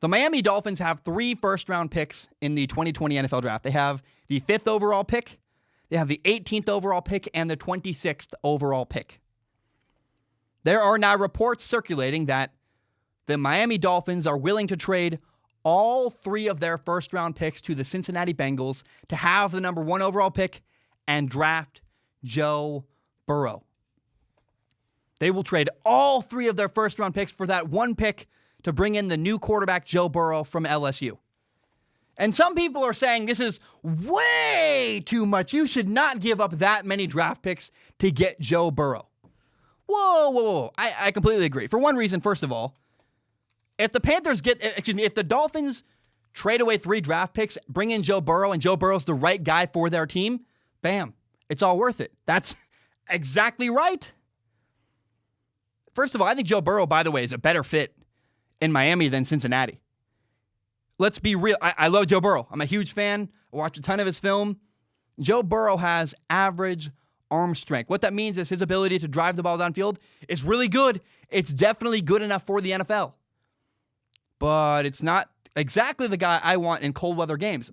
The Miami Dolphins have 3 first-round picks in the 2020 NFL Draft. They have the 5th overall pick, they have the 18th overall pick, and the 26th overall pick. There are now reports circulating that the Miami Dolphins are willing to trade all 3 of their first-round picks to the Cincinnati Bengals to have the number 1 overall pick and draft Joe Burrow. They will trade all 3 of their first-round picks for that 1 pick to bring in the new quarterback, Joe Burrow, from LSU. And some people are saying this is way too much. You should not give up that many draft picks to get Joe Burrow. Whoa. I completely agree. For one reason, first of all, if the Dolphins trade away 3 draft picks, bring in Joe Burrow, and Joe Burrow's the right guy for their team, bam, it's all worth it. That's exactly right. First of all, I think Joe Burrow, by the way, is a better fit in Miami than Cincinnati. Let's be real. I love Joe Burrow. I'm a huge fan. I watch a ton of his film. Joe Burrow has average arm strength. What that means is his ability to drive the ball downfield is really good. It's definitely good enough for the NFL. But it's not exactly the guy I want in cold weather games.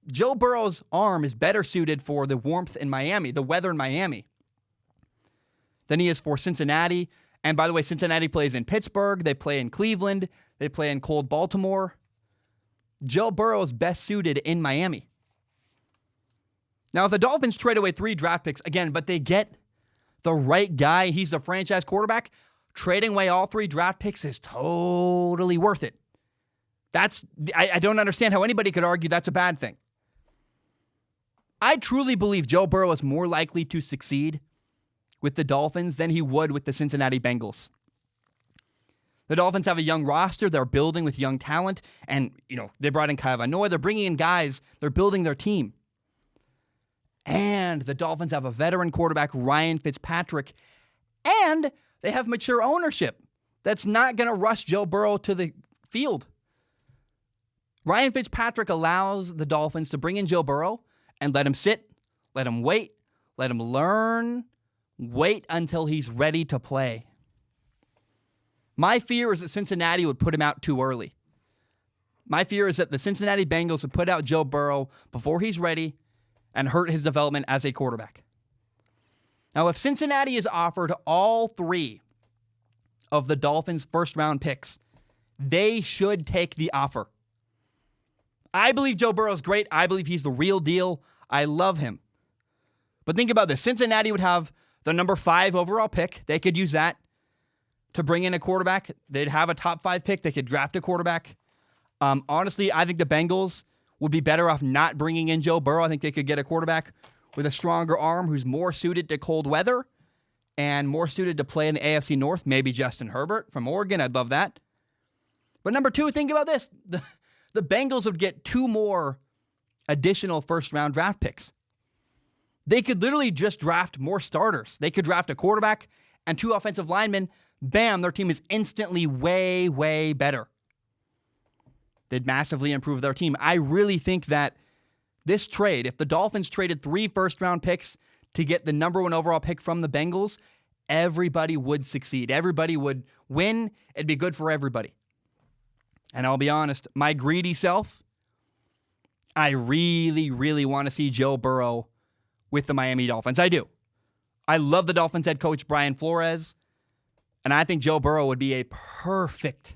Joe Burrow's arm is better suited for the warmth in Miami, the weather in Miami, than he is for Cincinnati. And by the way, Cincinnati plays in Pittsburgh. They play in Cleveland. They play in cold Baltimore. Joe Burrow is best suited in Miami. Now, if the Dolphins trade away 3 draft picks, again, but they get the right guy, he's the franchise quarterback, trading away all 3 draft picks is totally worth it. I don't understand how anybody could argue that's a bad thing. I truly believe Joe Burrow is more likely to succeed with the Dolphins than he would with the Cincinnati Bengals. The Dolphins have a young roster. They're building with young talent. And, they brought in Kyle Van Noy. They're bringing in guys. They're building their team. And the Dolphins have a veteran quarterback, Ryan Fitzpatrick. And they have mature ownership that's not going to rush Joe Burrow to the field. Ryan Fitzpatrick allows the Dolphins to bring in Joe Burrow and let him sit, let him wait, let him learn, wait until he's ready to play. My fear is that Cincinnati would put him out too early. My fear is that the Cincinnati Bengals would put out Joe Burrow before he's ready and hurt his development as a quarterback. Now, if Cincinnati is offered all 3 of the Dolphins' first-round picks, they should take the offer. I believe Joe Burrow's great. I believe he's the real deal. I love him. But think about this. Cincinnati would have the number 5 overall pick. They could use that to bring in a quarterback. They'd have a top 5 pick. They could draft a quarterback. Honestly, I think the Bengals would be better off not bringing in Joe Burrow. I think they could get a quarterback with a stronger arm who's more suited to cold weather and more suited to play in the AFC North. Maybe Justin Herbert from Oregon. I'd love that. But number 2, think about this. The Bengals would get 2 more additional first-round draft picks. They could literally just draft more starters. They could draft a quarterback and 2 offensive linemen. Bam, their team is instantly way, way better. They'd massively improve their team. I really think that this trade, if the Dolphins traded 3 first-round picks to get the number 1 overall pick from the Bengals, everybody would succeed. Everybody would win. It'd be good for everybody. And I'll be honest, my greedy self, I really, really want to see Joe Burrow with the Miami Dolphins. I do. I love the Dolphins head coach, Brian Flores, and I think Joe Burrow would be a perfect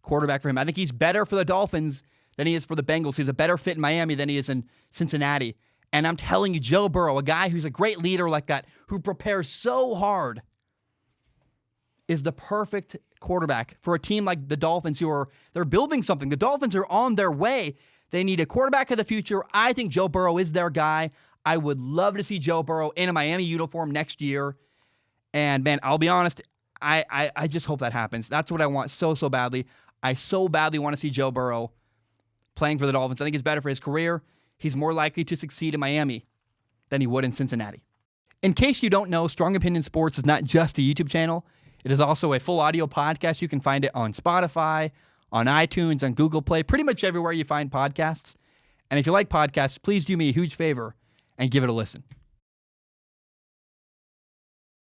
quarterback for him. I think he's better for the Dolphins than he is for the Bengals. He's a better fit in Miami than he is in Cincinnati. And I'm telling you, Joe Burrow, a guy who's a great leader like that, who prepares so hard, is the perfect quarterback for a team like the Dolphins they're building something. The Dolphins are on their way. They need a quarterback of the future. I think Joe Burrow is their guy. I would love to see Joe Burrow in a Miami uniform next year. And man, I'll be honest, I just hope that happens. That's what I want so badly. I so badly want to see Joe Burrow playing for the Dolphins. I think it's better for his career. He's more likely to succeed in Miami than he would in Cincinnati. In case you don't know, Strong Opinion Sports is not just a YouTube channel. It is also a full audio podcast. You can find it on Spotify, on iTunes, on Google Play, pretty much everywhere you find podcasts. And if you like podcasts, please do me a huge favor and give it a listen.